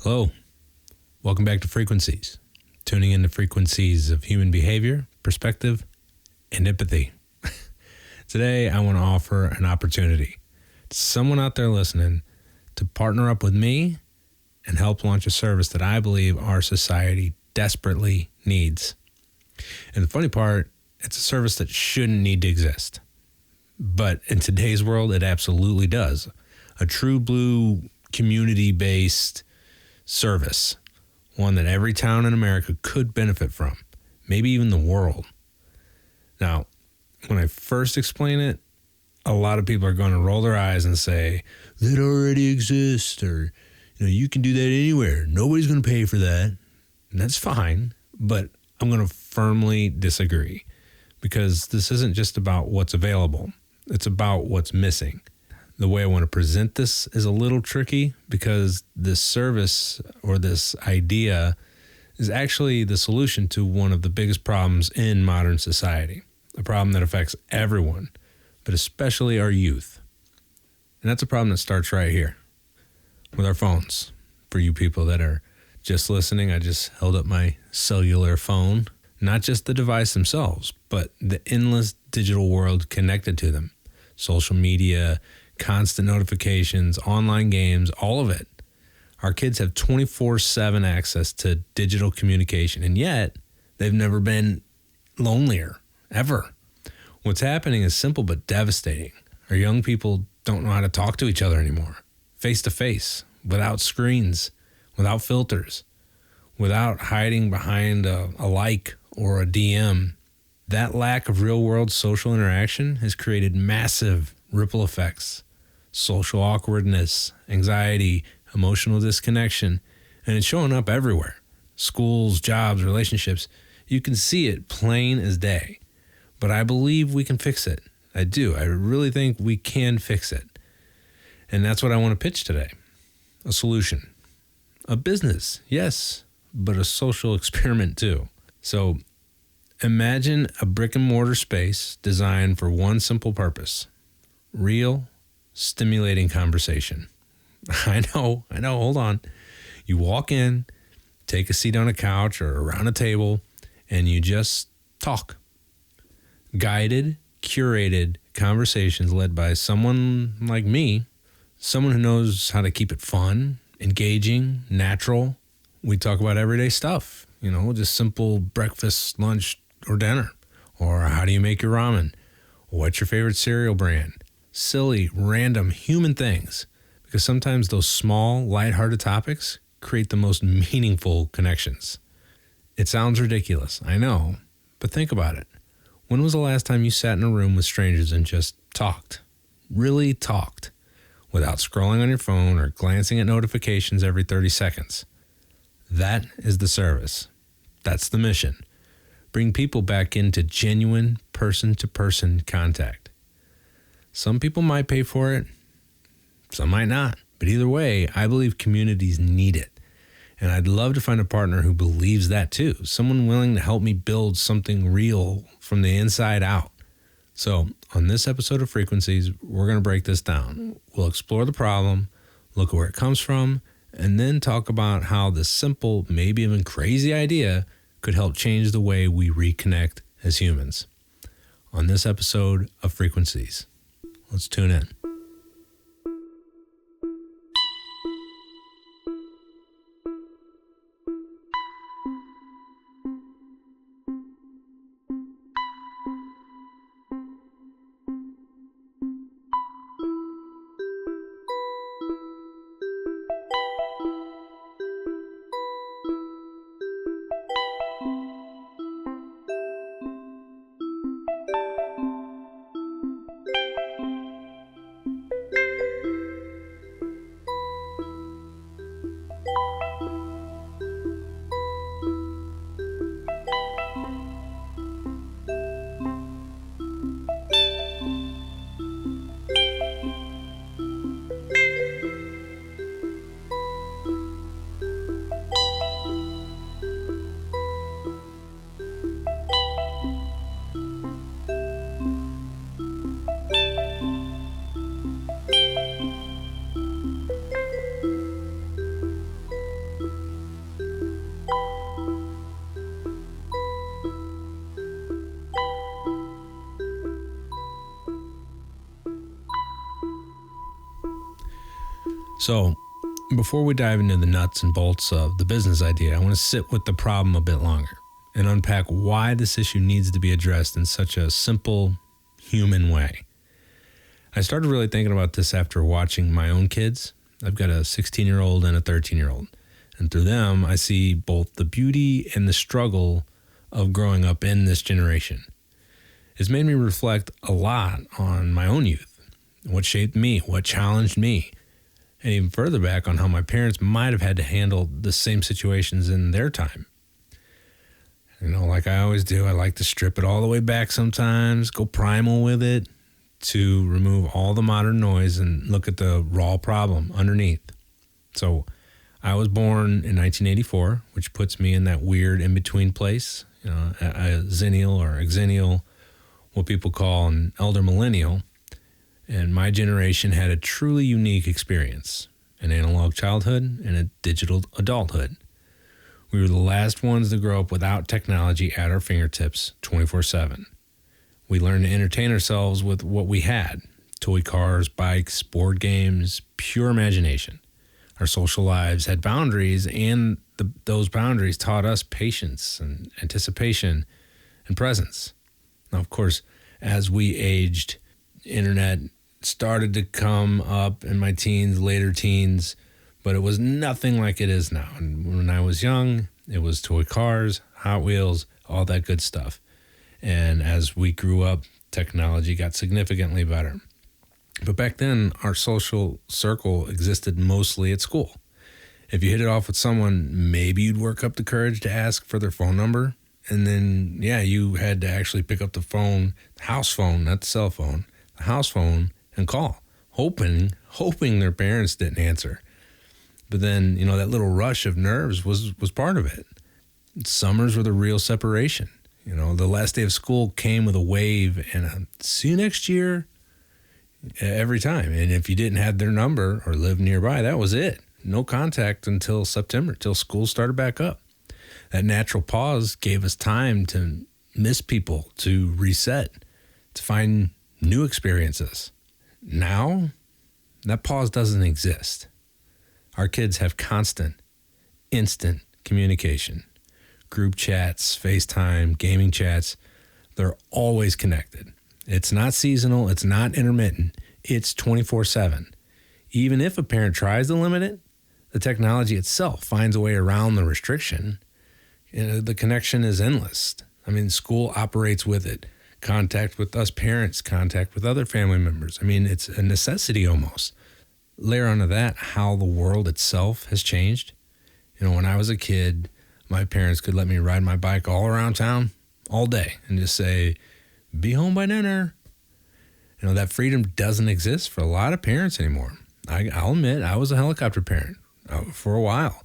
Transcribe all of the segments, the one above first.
Hello, welcome back to Frequencies, tuning into frequencies of human behavior, perspective, and empathy. Today, I want to offer an opportunity to someone out there listening to partner up with me and help launch a service that I believe our society desperately needs. And the funny part, it's a service that shouldn't need to exist. But in today's world, it absolutely does. A true blue community-based service, one that every town in America could benefit from, maybe even the world. Now, when I first explain it, a lot of people are going to roll their eyes and say, that already exists, or you can do that anywhere. Nobody's going to pay for that. And that's fine, but I'm going to firmly disagree because this isn't just about what's available. It's about what's missing. The way I want to present this is a little tricky because this service or this idea is actually the solution to one of the biggest problems in modern society, a problem that affects everyone, but especially our youth. And that's a problem that starts right here with our phones. For you people that are just listening, I just held up my cellular phone, not just the device themselves, but the endless digital world connected to them. Social media, constant notifications, online games, all of it. Our kids have 24/7 access to digital communication, and yet they've never been lonelier, ever. What's happening is simple but devastating. Our young people don't know how to talk to each other anymore, face to face, without screens, without filters, without hiding behind a like or a DM. That lack of real-world social interaction has created massive ripple effects. Social awkwardness, anxiety, emotional disconnection, and it's showing up everywhere. Schools, jobs, relationships. You can see it plain as day. But I believe we can fix it. I do. I really think we can fix it. And that's what I want to pitch today. A solution. A business, yes, but a social experiment too. So imagine a brick and mortar space designed for one simple purpose. Real, stimulating conversation. I know, hold on. You walk in, take a seat on a couch or around a table, and you just talk. Guided, curated conversations led by someone like me, someone who knows how to keep it fun, engaging, natural. We talk about everyday stuff, just simple breakfast, lunch, or dinner. Or how do you make your ramen? What's your favorite cereal brand? Silly, random, human things. Because sometimes those small, lighthearted topics create the most meaningful connections. It sounds ridiculous, I know, but think about it. When was the last time you sat in a room with strangers and just talked? Really talked, without scrolling on your phone or glancing at notifications every 30 seconds. That is the service. That's the mission. Bring people back into genuine person-to-person contact. Some people might pay for it, some might not. But either way, I believe communities need it. And I'd love to find a partner who believes that too. Someone willing to help me build something real from the inside out. So on this episode of Frequencies, we're going to break this down. We'll explore the problem, look at where it comes from, and then talk about how this simple, maybe even crazy idea could help change the way we reconnect as humans. On this episode of Frequencies. Let's tune in. So, before we dive into the nuts and bolts of the business idea, I want to sit with the problem a bit longer and unpack why this issue needs to be addressed in such a simple, human way. I started really thinking about this after watching my own kids. I've got a 16-year-old and a 13-year-old. And through them, I see both the beauty and the struggle of growing up in this generation. It's made me reflect a lot on my own youth, what shaped me, what challenged me, and even further back on how my parents might have had to handle the same situations in their time. Like I always do, I like to strip it all the way back sometimes, go primal with it to remove all the modern noise and look at the raw problem underneath. So I was born in 1984, which puts me in that weird in-between place, a zennial or exennial, what people call an elder millennial. And my generation had a truly unique experience, an analog childhood and a digital adulthood. We were the last ones to grow up without technology at our fingertips 24/7. We learned to entertain ourselves with what we had: toy cars, bikes, board games, pure imagination. Our social lives had boundaries, and those boundaries taught us patience and anticipation and presence. Now, of course, as we aged, internet started to come up in my teens, later teens, but it was nothing like it is now. And when I was young, it was toy cars, Hot Wheels, all that good stuff. And as we grew up, technology got significantly better. But back then, our social circle existed mostly at school. If you hit it off with someone, maybe you'd work up the courage to ask for their phone number. And then, you had to actually pick up the phone, the house phone, not the cell phone, the house phone, and call, hoping their parents didn't answer. But then, that little rush of nerves was part of it. Summers were the real separation. The last day of school came with a wave and a see you next year every time. And if you didn't have their number or lived nearby, that was it. No contact until September, till school started back up. That natural pause gave us time to miss people, to reset, to find new experiences. Now, that pause doesn't exist. Our kids have constant, instant communication. Group chats, FaceTime, gaming chats, they're always connected. It's not seasonal, it's not intermittent, it's 24/7. Even if a parent tries to limit it, the technology itself finds a way around the restriction. The connection is endless. School operates with it. Contact with us parents, contact with other family members. It's a necessity almost. Layer onto that how the world itself has changed. When I was a kid, my parents could let me ride my bike all around town all day and just say, be home by dinner. That freedom doesn't exist for a lot of parents anymore. I'll admit, I was a helicopter parent for a while.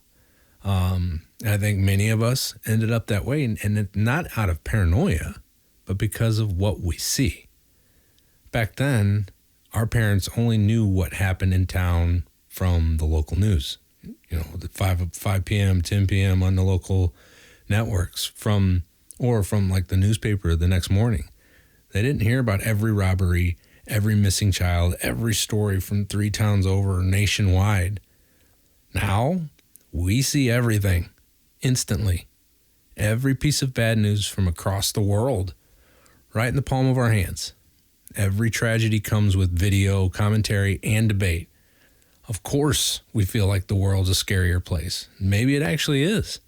I think many of us ended up that way, and not out of paranoia, but because of what we see. Back then, our parents only knew what happened in town from the local news. The 5 p.m., 10 p.m. on the local networks from the newspaper the next morning. They didn't hear about every robbery, every missing child, every story from 3 towns over nationwide. Now, we see everything instantly. Every piece of bad news from across the world, right in the palm of our hands. Every tragedy comes with video, commentary, and debate. Of course, we feel like the world's a scarier place. Maybe it actually is.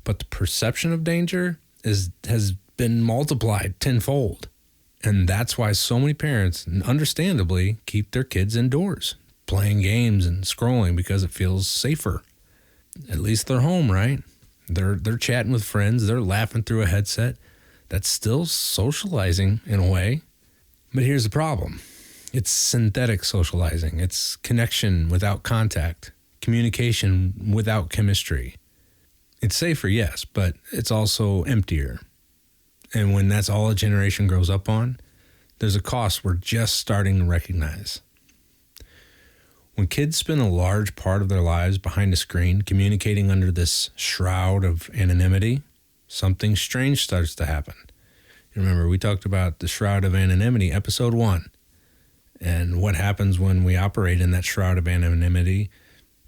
But the perception of danger has been multiplied tenfold. And that's why so many parents, understandably, keep their kids indoors, playing games and scrolling because it feels safer. At least they're home, right? They're chatting with friends. They're laughing through a headset. That's still socializing in a way. But here's the problem. It's synthetic socializing. It's connection without contact, communication without chemistry. It's safer, yes, but it's also emptier. And when that's all a generation grows up on, there's a cost we're just starting to recognize. When kids spend a large part of their lives behind a screen, communicating under this shroud of anonymity, something strange starts to happen. You remember, we talked about the shroud of anonymity, episode 1, and what happens when we operate in that shroud of anonymity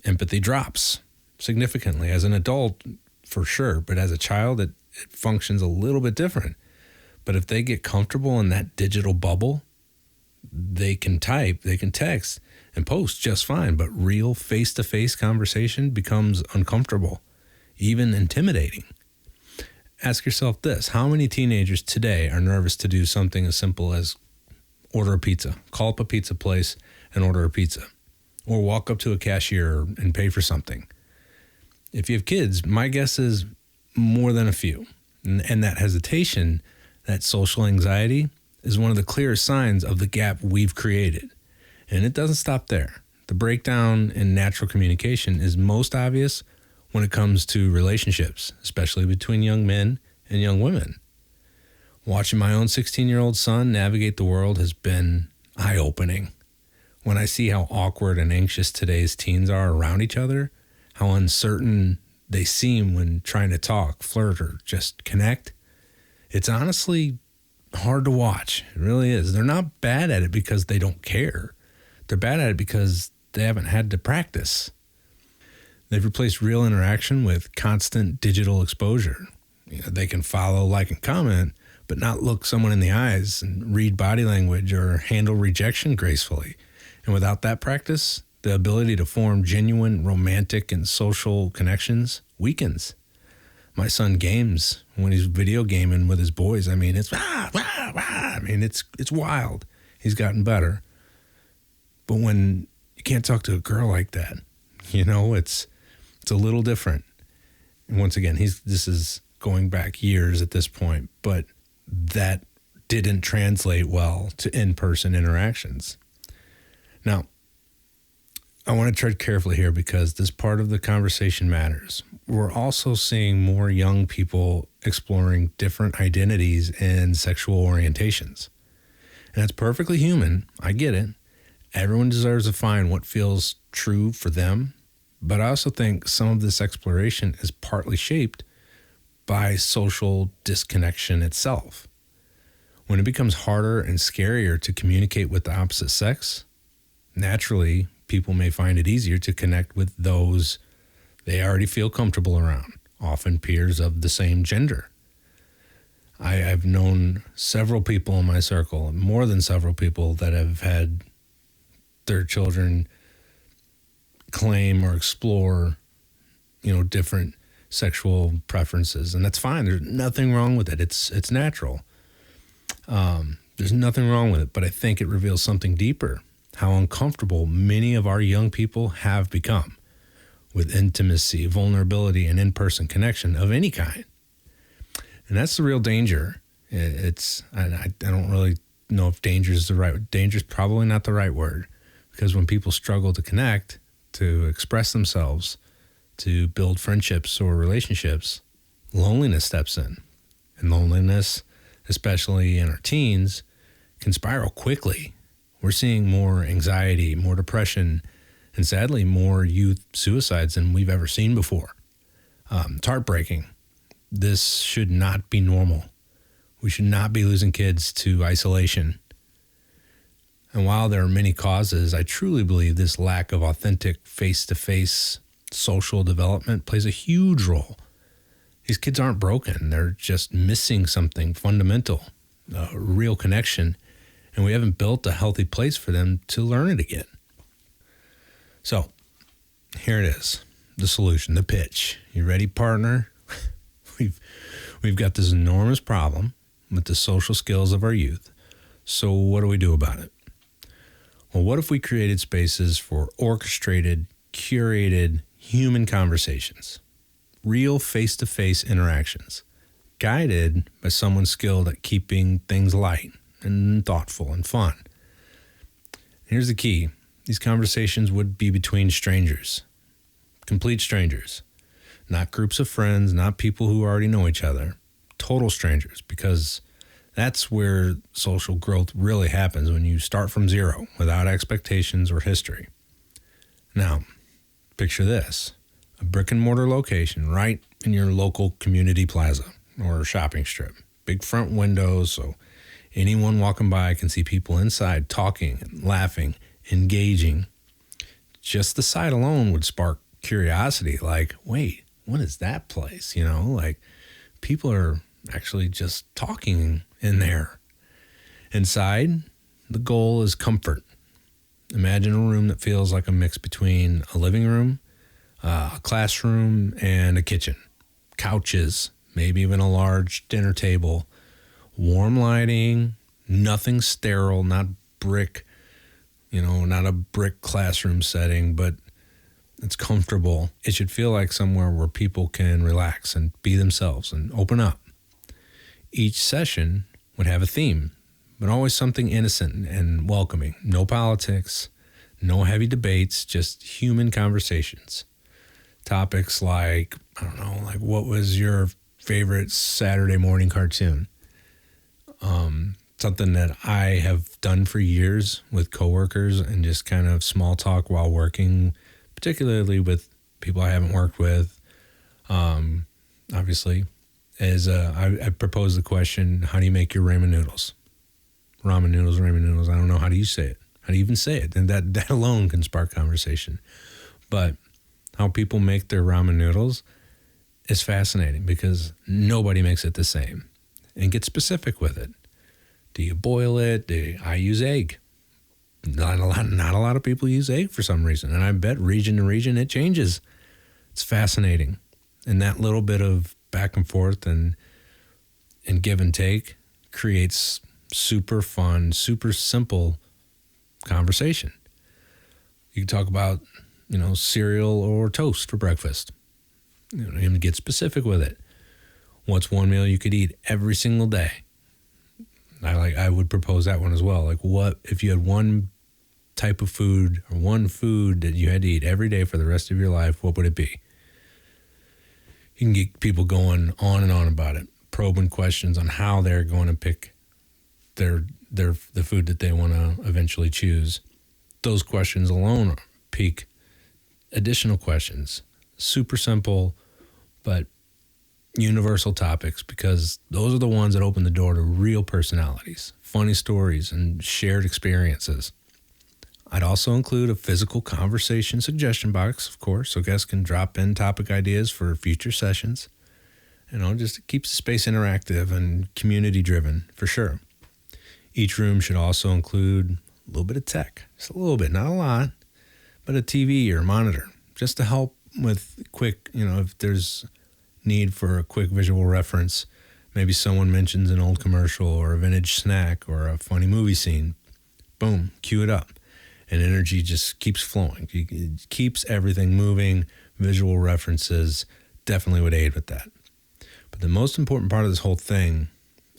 Empathy drops significantly. As an adult, for sure, but as a child, it functions a little bit different. But if they get comfortable in that digital bubble, they can type, they can text, and post just fine. But real face-to-face conversation becomes uncomfortable, even intimidating. Ask yourself this: how many teenagers today are nervous to do something as simple as order a pizza, call up a pizza place and order a pizza, or walk up to a cashier and pay for something? If you have kids, my guess is more than a few. And that hesitation, that social anxiety, is one of the clearest signs of the gap we've created. And it doesn't stop there. The breakdown in natural communication is most obvious when it comes to relationships, especially between young men and young women. Watching my own 16-year-old son navigate the world has been eye-opening. When I see how awkward and anxious today's teens are around each other, how uncertain they seem when trying to talk, flirt, or just connect, it's honestly hard to watch. It really is. They're not bad at it because they don't care. They're bad at it because they haven't had to practice. They've replaced real interaction with constant digital exposure. They can follow, like, and comment, but not look someone in the eyes and read body language or handle rejection gracefully. And without that practice, the ability to form genuine romantic and social connections weakens. My son games when he's video gaming with his boys. I mean, it's it's wild. He's gotten better. But when you can't talk to a girl like that, it's a little different. And once again, this is going back years at this point, but that didn't translate well to in-person interactions. Now, I want to tread carefully here because this part of the conversation matters. We're also seeing more young people exploring different identities and sexual orientations. And that's perfectly human. I get it. Everyone deserves to find what feels true for them. But I also think some of this exploration is partly shaped by social disconnection itself. When it becomes harder and scarier to communicate with the opposite sex, naturally, people may find it easier to connect with those they already feel comfortable around, often peers of the same gender. I've known several people in my circle, more than several people, that have had their children claim or explore, different sexual preferences. And that's fine. There's nothing wrong with it. It's natural. There's nothing wrong with it, but I think it reveals something deeper: how uncomfortable many of our young people have become with intimacy, vulnerability, and in-person connection of any kind. And that's the real danger. I don't really know if danger is the right word. Danger is probably not the right word, because when people struggle to connect, to express themselves, to build friendships or relationships, loneliness steps in. And loneliness, especially in our teens, can spiral quickly. We're seeing more anxiety, more depression, and sadly, more youth suicides than we've ever seen before. It's heartbreaking. This should not be normal. We should not be losing kids to isolation. And while there are many causes, I truly believe this lack of authentic face-to-face social development plays a huge role. These kids aren't broken. They're just missing something fundamental, a real connection. And we haven't built a healthy place for them to learn it again. So, here it is, the solution, the pitch. You ready, partner? We've got this enormous problem with the social skills of our youth. So what do we do about it? Well, what if we created spaces for orchestrated, curated human conversations, real face-to-face interactions, guided by someone skilled at keeping things light and thoughtful and fun? Here's the key. These conversations would be between strangers, complete strangers, not groups of friends, not people who already know each other, total strangers, because that's where social growth really happens, when you start from zero without expectations or history. Now, picture this: a brick and mortar location right in your local community plaza or shopping strip. Big front windows so anyone walking by can see people inside talking and laughing, engaging. just the sight alone would spark curiosity. Like, wait, what is that place? Like people are actually just talking in there. Inside, the goal is comfort. Imagine a room that feels like a mix between a living room, a classroom, and a kitchen. Couches, maybe even a large dinner table, warm lighting, nothing sterile, not brick, not a brick classroom setting, but it's comfortable. It should feel like somewhere where people can relax and be themselves and open up. Each session would have a theme, but always something innocent and welcoming. No politics, no heavy debates, just human conversations. Topics like, like what was your favorite Saturday morning cartoon? Something that I have done for years with coworkers and just kind of small talk while working, particularly with people I haven't worked with. Obviously, I proposed the question, how do you make your ramen noodles? Ramen noodles. I don't know. How do you say it? How do you even say it? And that alone can spark conversation. But how people make their ramen noodles is fascinating because nobody makes it the same. And get specific with it. Do you boil it? I use egg. Not a lot of people use egg for some reason. And I bet region to region it changes. It's fascinating. And that little bit of back and forth and give and take creates super fun, super simple conversation. You can talk about, cereal or toast for breakfast. And get specific with it. What's one meal you could eat every single day? I would propose that one as well. Like, what if you had one type of food or one food that you had to eat every day for the rest of your life, what would it be? You can get people going on and on about it, probing questions on how they're going to pick the food that they want to eventually choose. Those questions alone pique additional questions. Super simple, but universal topics, because those are the ones that open the door to real personalities, funny stories, and shared experiences. I'd also include a physical conversation suggestion box, of course, so guests can drop in topic ideas for future sessions. Just keeps the space interactive and community-driven, for sure. Each room should also include a little bit of tech, just a little bit, not a lot, but a TV or monitor, just to help with quick, if there's need for a quick visual reference. Maybe someone mentions an old commercial or a vintage snack or a funny movie scene. Boom, cue it up. And energy just keeps flowing. It keeps everything moving. Visual references definitely would aid with that. But the most important part of this whole thing,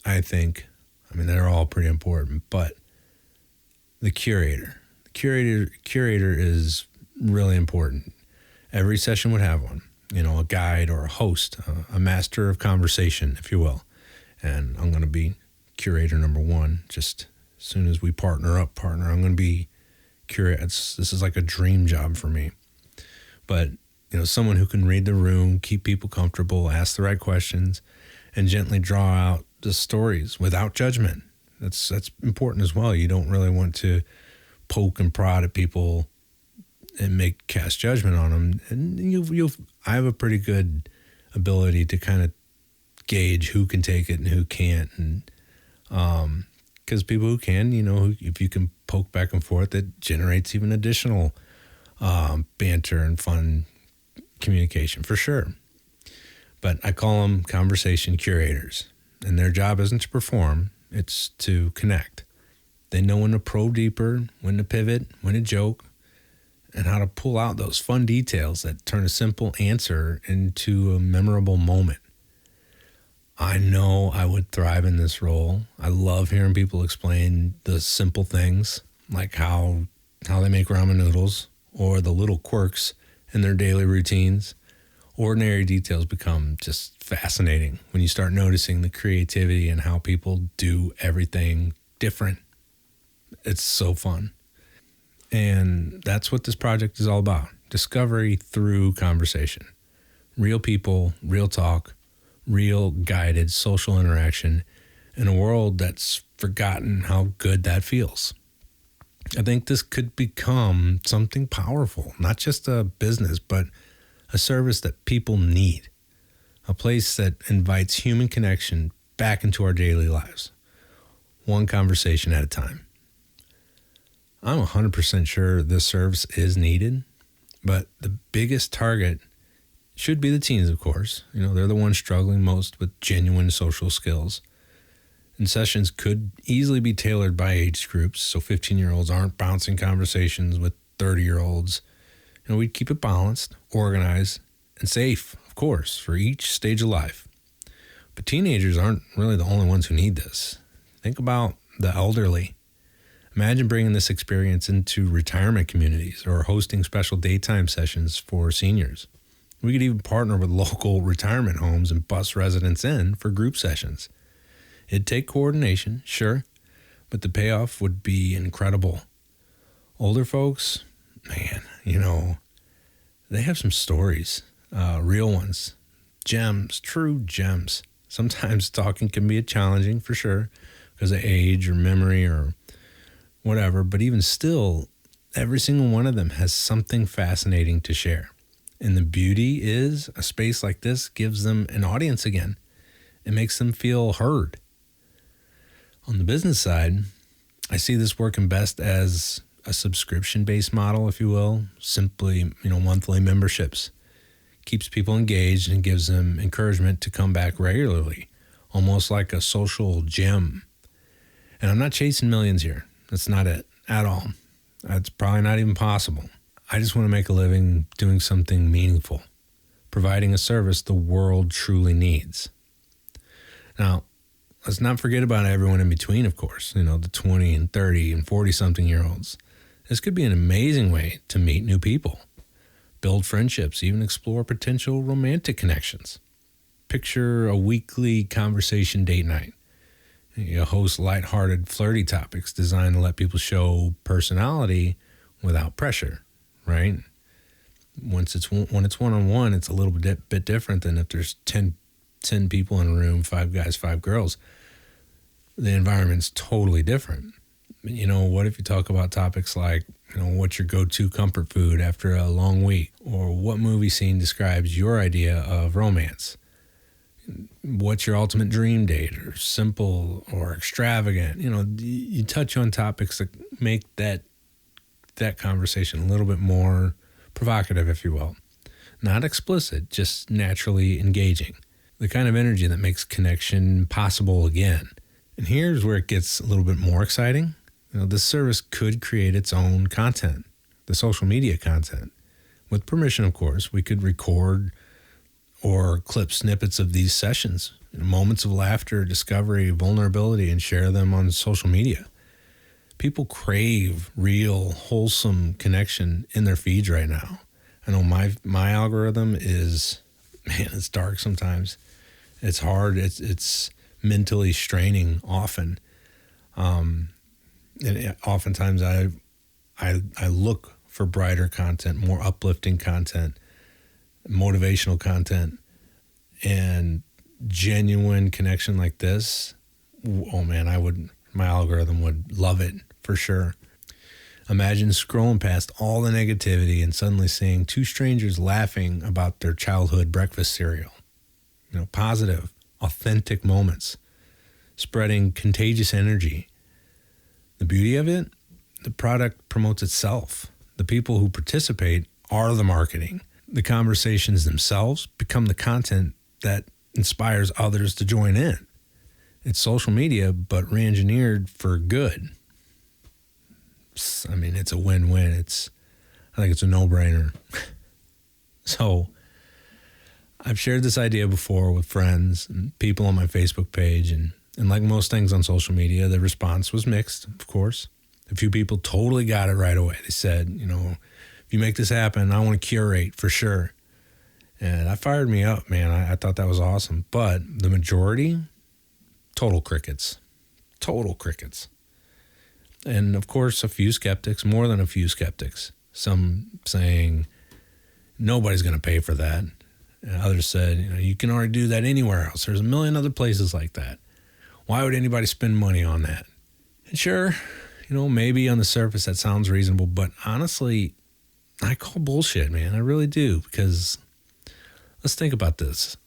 I think, they're all pretty important, but the curator. The curator is really important. Every session would have one. A guide or a host, a master of conversation, if you will. And I'm going to be curator number one. Just as soon as we partner, I'm going to be curator. This is like a dream job for me. But, someone who can read the room, keep people comfortable, ask the right questions, and gently draw out the stories without judgment. That's important as well. You don't really want to poke and prod at people and cast judgment on them. And I have a pretty good ability to kind of gauge who can take it and who can't. And because people who can, if you can poke back and forth, it generates even additional banter and fun communication, for sure. But I call them conversation curators. And their job isn't to perform, it's to connect. They know when to probe deeper, when to pivot, when to joke, and how to pull out those fun details that turn a simple answer into a memorable moment. I know I would thrive in this role. I love hearing people explain the simple things, like how they make ramen noodles, or the little quirks in their daily routines. Ordinary details become just fascinating when you start noticing the creativity and how people do everything different. It's so fun. And that's what this project is all about. Discovery through conversation. Real people, real talk, real guided social interaction in a world that's forgotten how good that feels. I think this could become something powerful, not just a business, but a service that people need, a place that invites human connection back into our daily lives, one conversation at a time. I'm 100% sure this service is needed, but the biggest target should be the teens, of course. They're the ones struggling most with genuine social skills. And sessions could easily be tailored by age groups, so 15-year-olds aren't bouncing conversations with 30-year-olds. We'd keep it balanced, organized, and safe, of course, for each stage of life. But teenagers aren't really the only ones who need this. Think about the elderly. Imagine bringing this experience into retirement communities or hosting special daytime sessions for seniors. We could even partner with local retirement homes and bus residents in for group sessions. It'd take coordination, sure, but the payoff would be incredible. Older folks, man, they have some stories, real ones, gems, true gems. Sometimes talking can be challenging for sure because of age or memory or whatever, but even still, every single one of them has something fascinating to share. And the beauty is a space like this gives them an audience again. It makes them feel heard. On the business side, I see this working best as a subscription-based model, if you will, simply, monthly memberships. Keeps people engaged and gives them encouragement to come back regularly, almost like a social gym. And I'm not chasing millions here. That's not it at all. That's probably not even possible. I just want to make a living doing something meaningful, providing a service the world truly needs. Now, let's not forget about everyone in between, of course, the 20 and 30 and 40-something-year-olds. This could be an amazing way to meet new people, build friendships, even explore potential romantic connections. Picture a weekly conversation date night. You host lighthearted, flirty topics designed to let people show personality without pressure, right? When it's one-on-one, it's a little bit different than if there's 10 people in a room, 5 guys, 5 girls. The environment's totally different. What if you talk about topics like, what's your go-to comfort food after a long week? Or what movie scene describes your idea of romance? What's your ultimate dream date, or simple or extravagant? You touch on topics that make that conversation a little bit more provocative, if you will. Not explicit, just naturally engaging. The kind of energy that makes connection possible again. And here's where it gets a little bit more exciting. This service could create its own content, the social media content. With permission, of course, we could record or clip snippets of these sessions, moments of laughter, discovery, vulnerability, and share them on social media. People crave real, wholesome connection in their feeds right now. I know my algorithm is, it's dark sometimes. It's hard. It's mentally straining often. And oftentimes I look for brighter content, more uplifting content, motivational content, and genuine connection like this. Oh man, my algorithm would love it for sure. Imagine scrolling past all the negativity and suddenly seeing 2 strangers laughing about their childhood breakfast cereal. Positive, authentic moments, spreading contagious energy. The beauty of it, the product promotes itself. The people who participate are the marketing. The conversations themselves become the content that inspires others to join in. It's social media, but re-engineered for good. It's a win-win. I think it's a no-brainer. So I've shared this idea before with friends and people on my Facebook page, and like most things on social media, the response was mixed, of course. A few people totally got it right away. They said, if you make this happen, I want to curate for sure. And that fired me up, man. I thought that was awesome. But the majority, total crickets. Total crickets. And of course, a few skeptics, more than a few skeptics. Some saying, nobody's going to pay for that. And others said, you can already do that anywhere else. There's a million other places like that. Why would anybody spend money on that? And sure, maybe on the surface that sounds reasonable, but honestly, I call bullshit, man. I really do, because let's think about this.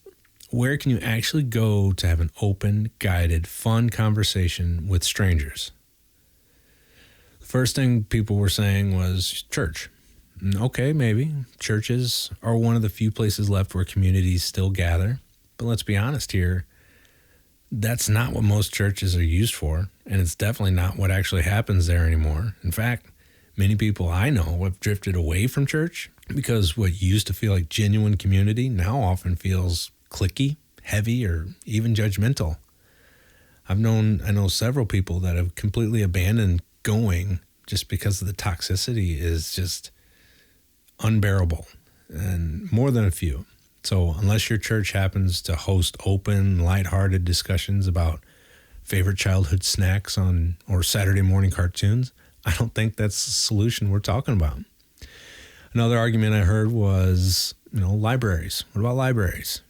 Where can you actually go to have an open, guided, fun conversation with strangers? The first thing people were saying was church. Okay, maybe. Churches are one of the few places left where communities still gather. But let's be honest here. That's not what most churches are used for, and it's definitely not what actually happens there anymore. In fact, many people I know have drifted away from church because what used to feel like genuine community now often feels cliquey, heavy, or even judgmental. I know several people that have completely abandoned going just because of the toxicity is just unbearable, and more than a few. So unless your church happens to host open, lighthearted discussions about favorite childhood snacks or Saturday morning cartoons, I don't think that's the solution we're talking about. Another argument I heard was, libraries. What about libraries?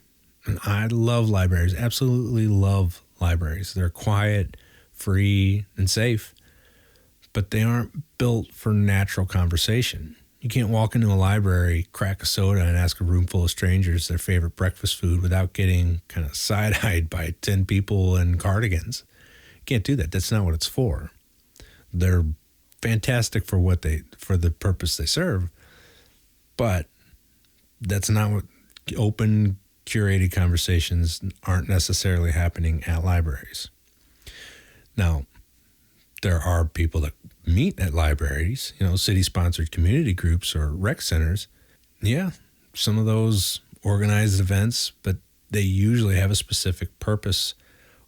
And I love libraries, absolutely love libraries. They're quiet, free, and safe, but they aren't built for natural conversation. You can't walk into a library, crack a soda, and ask a room full of strangers their favorite breakfast food without getting kind of side-eyed by 10 people in cardigans. You can't do that. That's not what it's for. They're fantastic for the purpose they serve, but that's not what open, curated conversations aren't necessarily happening at libraries. Now, there are people that meet at libraries, city-sponsored community groups or rec centers. Yeah, some of those organized events, but they usually have a specific purpose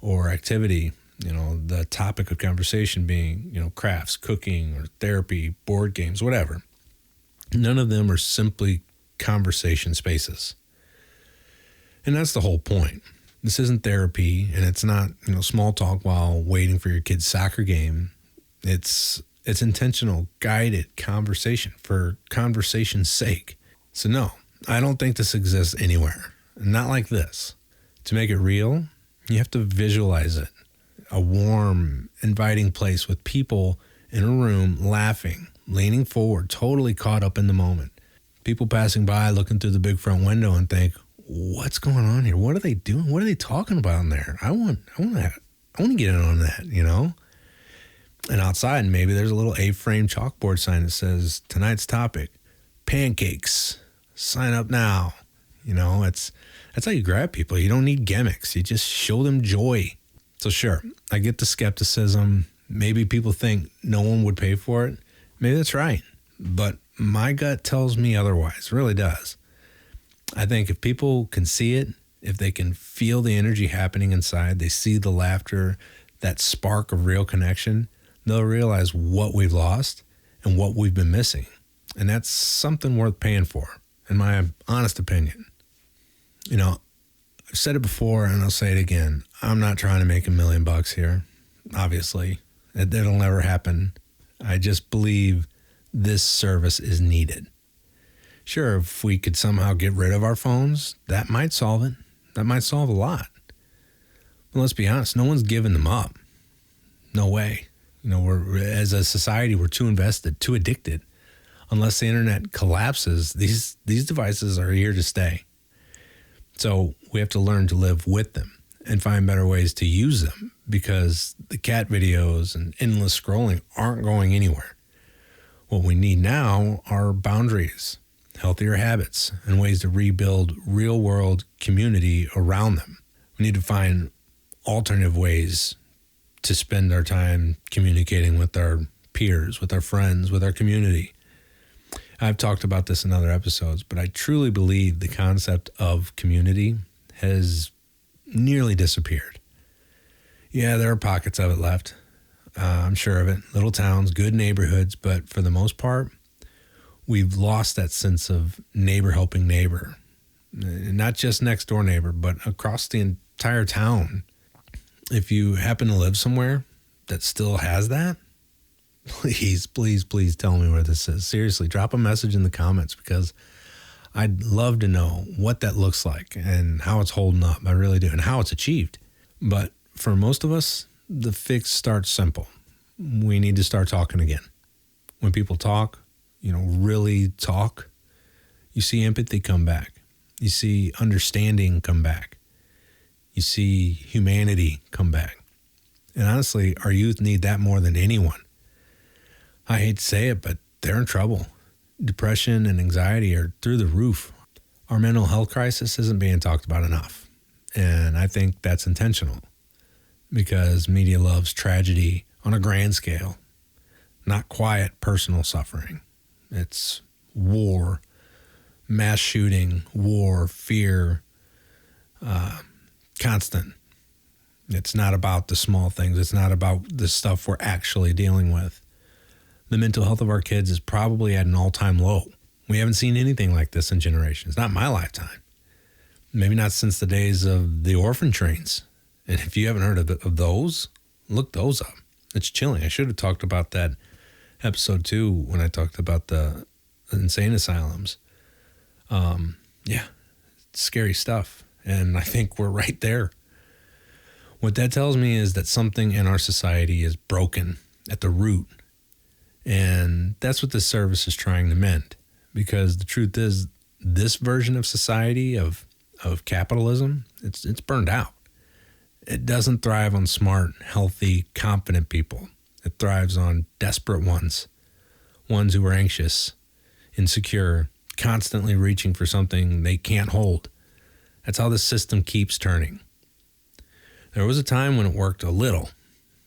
or activity. The topic of conversation being, crafts, cooking, or therapy, board games, whatever. None of them are simply conversation spaces. And that's the whole point. This isn't therapy, and it's not, small talk while waiting for your kid's soccer game. It's intentional, guided conversation for conversation's sake. So no, I don't think this exists anywhere. Not like this. To make it real, you have to visualize it. A warm, inviting place with people in a room laughing, leaning forward, totally caught up in the moment. People passing by looking through the big front window and think, what's going on here? What are they doing? What are they talking about in there? I want to get in on that, And outside, maybe there's a little A-frame chalkboard sign that says, tonight's topic, pancakes. Sign up now. That's how you grab people. You don't need gimmicks. You just show them joy. So sure, I get the skepticism. Maybe people think no one would pay for it. Maybe that's right. But my gut tells me otherwise. It really does. I think if people can see it, if they can feel the energy happening inside, they see the laughter, that spark of real connection, they'll realize what we've lost and what we've been missing. And that's something worth paying for, in my honest opinion. I've said it before and I'll say it again. I'm not trying to make $1 million here, obviously. It'll never happen. I just believe this service is needed. Sure, if we could somehow get rid of our phones, that might solve it. That might solve a lot. But let's be honest, no one's giving them up. No way. We're as a society, we're too invested, too addicted. Unless the internet collapses, these devices are here to stay. So we have to learn to live with them and find better ways to use them, because the cat videos and endless scrolling aren't going anywhere. What we need now are boundaries, healthier habits, and ways to rebuild real-world community around them. We need to find alternative ways to spend our time communicating with our peers, with our friends, with our community. I've talked about this in other episodes, but I truly believe the concept of community has nearly disappeared. Yeah, there are pockets of it left. I'm sure of it. Little towns, good neighborhoods, but for the most part, we've lost that sense of neighbor helping neighbor. Not just next door neighbor, but across the entire town. If you happen to live somewhere that still has that, please tell me where this is. Seriously, drop a message in the comments, because I'd love to know what that looks like and how it's holding up. I really do, and how it's achieved. But for most of us, the fix starts simple. we need to start talking again. When people talk, really talk, you see empathy come back. You see understanding come back. You see humanity come back. And honestly, our youth need that more than anyone. I hate to say it, but they're in trouble. Depression and anxiety are through the roof. Our mental health crisis isn't being talked about enough. And I think that's intentional because media loves tragedy on a grand scale, not quiet personal suffering. It's war, mass shooting, war, fear, constant. It's not about the small things. It's not about the stuff we're actually dealing with. The mental health of our kids is probably at an all-time low. We haven't seen anything like this in generations. Not my lifetime. Maybe not since the days of the orphan trains. And if you haven't heard of those, look those up. It's chilling. I should have talked about that episode 2 when I talked about the insane asylums. Yeah, it's scary stuff. And I think we're right there. What that tells me is that something in our society is broken at the root. And that's what this service is trying to mend. Because the truth is, this version of society, of capitalism, it's burned out. It doesn't thrive on smart, healthy, confident people. It thrives on desperate ones who are anxious, insecure, constantly reaching for something they can't hold. That's how the system keeps turning. There was a time when it worked a little.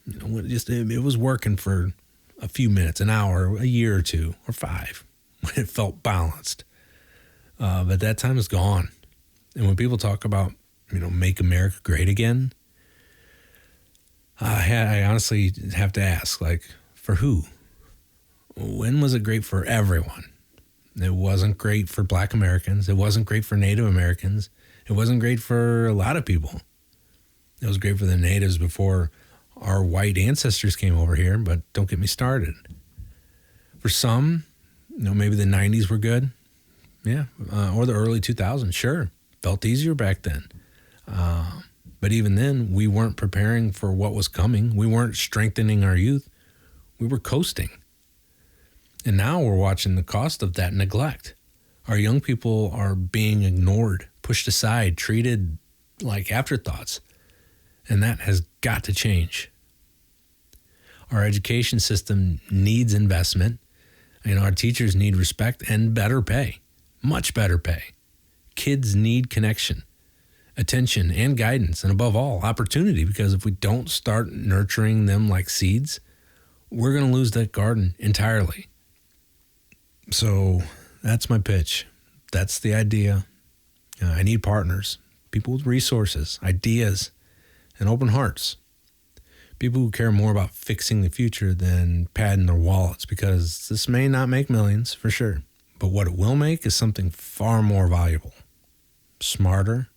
It was working for a few minutes, an hour, a year or 2, or 5, when it felt balanced. But that time is gone. And when people talk about, make America great again, I honestly have to ask, for who? When was it great for everyone? It wasn't great for Black Americans. It wasn't great for Native Americans. It wasn't great for a lot of people. It was great for the natives before our white ancestors came over here, but don't get me started. For some, maybe the 90s were good. Yeah, or the early 2000s, sure. Felt easier back then. But even then, we weren't preparing for what was coming. We weren't strengthening our youth. We were coasting. And now we're watching the cost of that neglect. Our young people are being ignored, pushed aside, treated like afterthoughts. And that has got to change. Our education system needs investment, and our teachers need respect and better pay, much better pay. Kids need connection, attention, and guidance, and above all, opportunity, because if we don't start nurturing them like seeds, we're going to lose that garden entirely. So that's my pitch. That's the idea. I need partners, people with resources, ideas, and open hearts. People who care more about fixing the future than padding their wallets, because this may not make millions, for sure. But what it will make is something far more valuable. Smarter,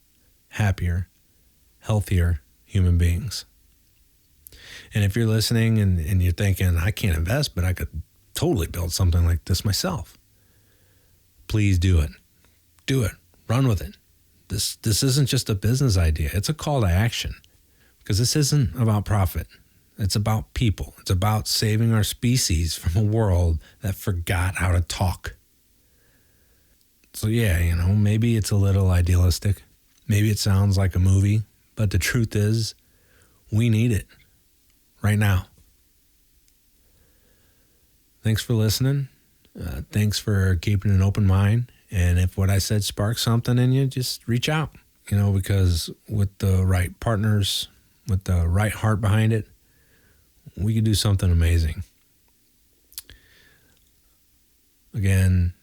happier, healthier human beings. And if you're listening and you're thinking, I can't invest, but I could totally build something like this myself, please do it. Do it. Run with it. This isn't just a business idea. It's a call to action. Because this isn't about profit. It's about people. It's about saving our species from a world that forgot how to talk. So yeah, maybe it's a little idealistic. Maybe it sounds like a movie. But the truth is, we need it right now. Thanks for listening. Thanks for keeping an open mind. And if what I said sparks something in you, just reach out. Because with the right partners, with the right heart behind it, we could do something amazing. Again,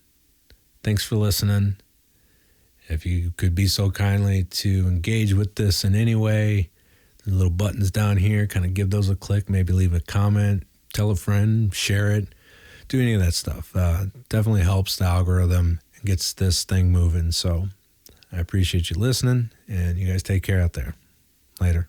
thanks for listening. If you could be so kindly to engage with this in any way, the little buttons down here, kind of give those a click, maybe leave a comment, tell a friend, share it, do any of that stuff. Definitely helps the algorithm and gets this thing moving. So I appreciate you listening, and you guys take care out there. Later.